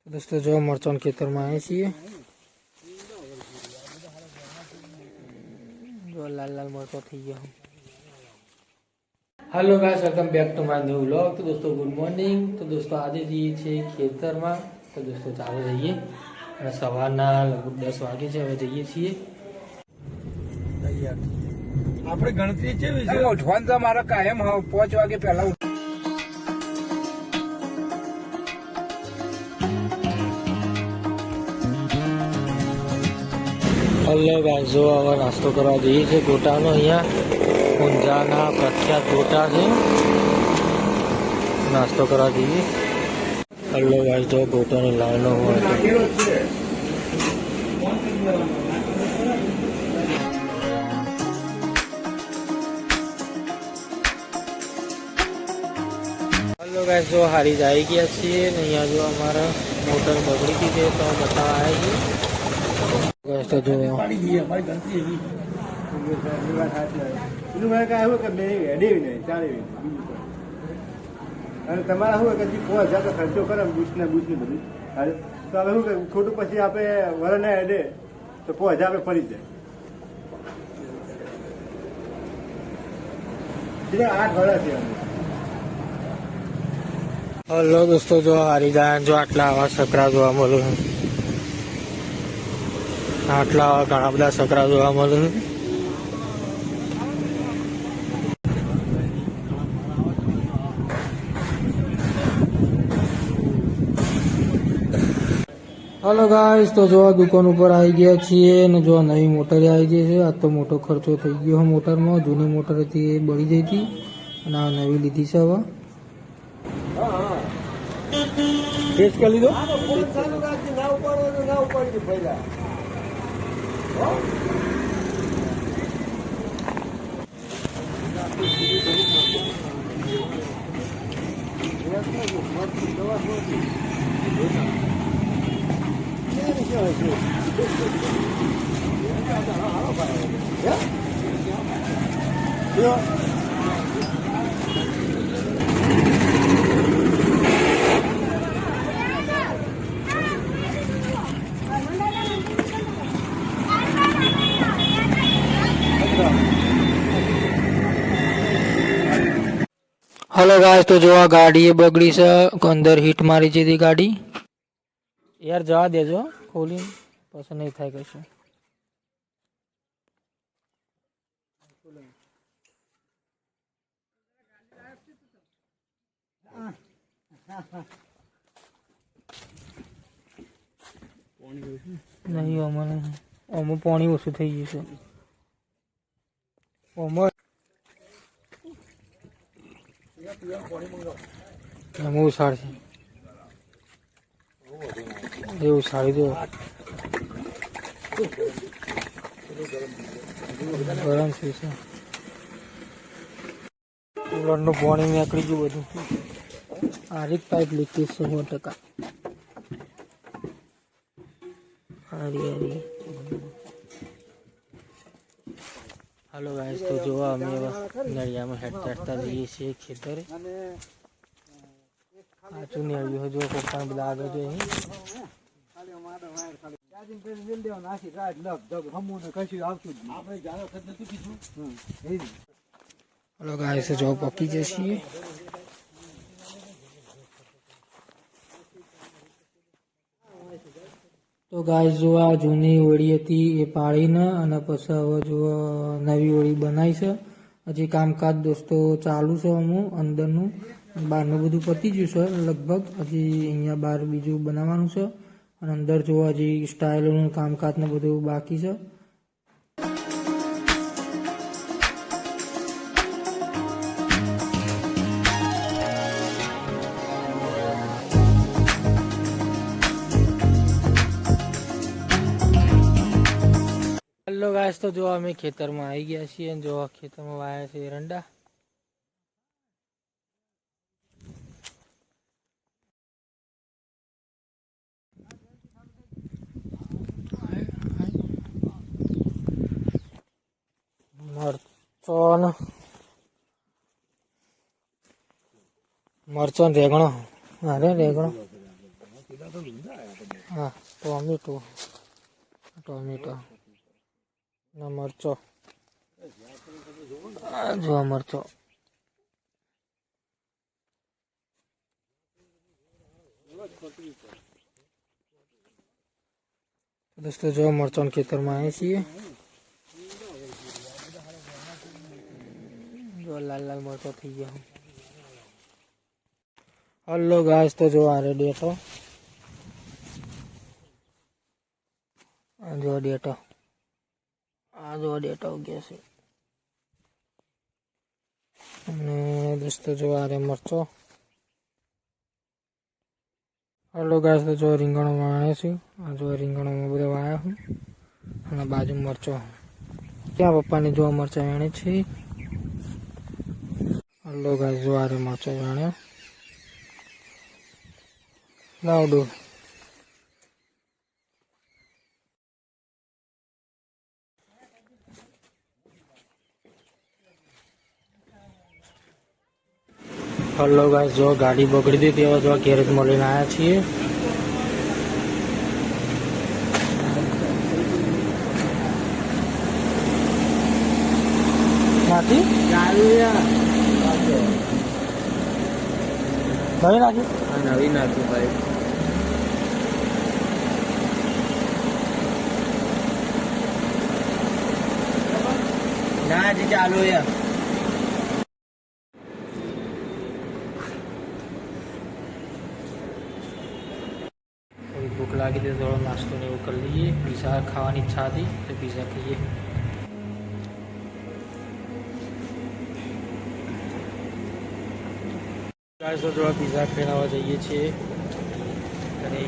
दोस्तों जो मरचन खेतर में आए छे जो लाल लाल मरचो थी गया। Hello guys, welcome back to my new vlog. तो दोस्तों गुड मॉर्निंग। तो दोस्तों आज जઈએ છીએ ખેતરમાં। તો दोस्तों ચાલો જઈએ અને સવારના લગભગ 10 વાગે છે। હવે જઈએ છીએ આપણે ગણતરી કેવી છે ઉઠવાનું તો મારા કાયમ 5 વાગે પહેલા हेलो गाइस, जो હવે નાસ્તો કરવા જઈએ છીએ ગોટાનો। અહીંયા ઊંઝાના પ્રખ્યાત ગોટા છે, નાસ્તો કરવા જઈએ। हेलो गाइस, जो ગોટાની લાઈનો હોય તો हेलो गाइस, जो हारी जाई गया છીએ ને અહીંયા જો અમારા મોટર બગડી ગઈ છે તો બતાવવા આવ્યા છીએ। गाइस, तो जो પાણી ગઈ અમારી ગણતરી એવી એનું મને કાંઈ એવું કે બે હેડી નહીં ચાલે અને તમારા શું કે 5000 તો ખર્ચો કરે બુશને બધું તો હવે શું કે ખોટું પછી આપણે વરને હેડે તો 5000 આપણે ફરી જાય બીજા 8 વર્ષ છે। हेलो दोस्तों, जो हरिदान जो आटला आवा सकरा जोवा मळे छे, आटला घणा बधा सकरा जोवा मळे छे। हेलो गाइस, तो जो दुकान पर आई गया छीए ने जो नवी मोटर आई गई है। आ तो मोटो खर्चो थई गयो है मोटर में। जूनी मोटर थी ए बળી गई थी અને આ નવી લીધી છે। હવે ટેસ્ટ કરી લીધો ચાલુ રાખી ના ઉપાડવાનું ના ઉપાડી પહેલા हेलो गाइस, तो जो आ गाड़ी ये बगड़ी से अंदर हीट मारी थी गाड़ी। यार जवा देजो खोली पसंद नहीं थाय कशे। नहीं अमने अमो पानी ओछું થઈ ગયું છે। અમો અમો સાડી એવું સાડી દો ગરમ છે કુલરનું પાણી નીકળી ગયું બધું। આ રીત પાઇપ લીકેજ છે 100%। हेलो गाइस, तो जो अमे नड़िया में हेड चढ़ता जઈએ છીએ ખેતરે। આચું નળિયું જો પપ્પા બધા આગળ જો અહીં हेलो गाइस, जो पकी जशी। तो गाइस, जो आ जूनी ओળી હતી એ પાડીને અને પછી હવે જો નવી ઓળી બનાવી છે। હજી કામકાજ દોસ્તો ચાલુ છે અમું અંદરનું, બહારનું બધું પતી ગયું છે લગભગ। હજી અહીંયા બહાર બીજું બનાવવાનું છે અને અંદર જો હજી સ્ટાઇલનું કામકાજ ને બધું બાકી છે। हेलो गाइस, तो जो अमे खेतर में आई गया छीए। जो खेतर में वाया छे एरंडा। मरचन मरचन रेगणो अरे रेगणो હા ટોમેટો ટોમેટો ના મરચો જો મરચો દોસ્તો જો મરચાં ખેતરમાં આવીએ છીએ જો લાલ લાલ મરચો થઈ ગયા હલો ગાઈસ તો જો આ ડેટો જો ડેટો આ જો ડેટો ગયા છે અને દોસ્તો જો આ રે મરચો હલો ગાઈસ તો જો રીંગણો વાણે છે આ જો રીંગણોમાં બધા વાયા હું અને બાજુ મરચો ક્યાં પપ્પાને જો મરચા વાણે છે હલો ગાઈસ જો આ રે મરચો વાણ્યો લાવડો હલો ગાઈસ જો ગાડી બગડી હતી તેવા જો ગેરેજમાં લઈને આવ્યા છીએ નાખી નવી નાખી નવી નાખ્યું ભાઈ ના જે ચાલુ યાર ભૂખ લાગી હતી થોડો નાસ્તો ને એવું કરી લઈએ પીઝા ખાવાની ઈચ્છા હતી તો પીઝા ખાઈએ ગાઈસ તો પીઝા ખાવા જઈએ છીએ અને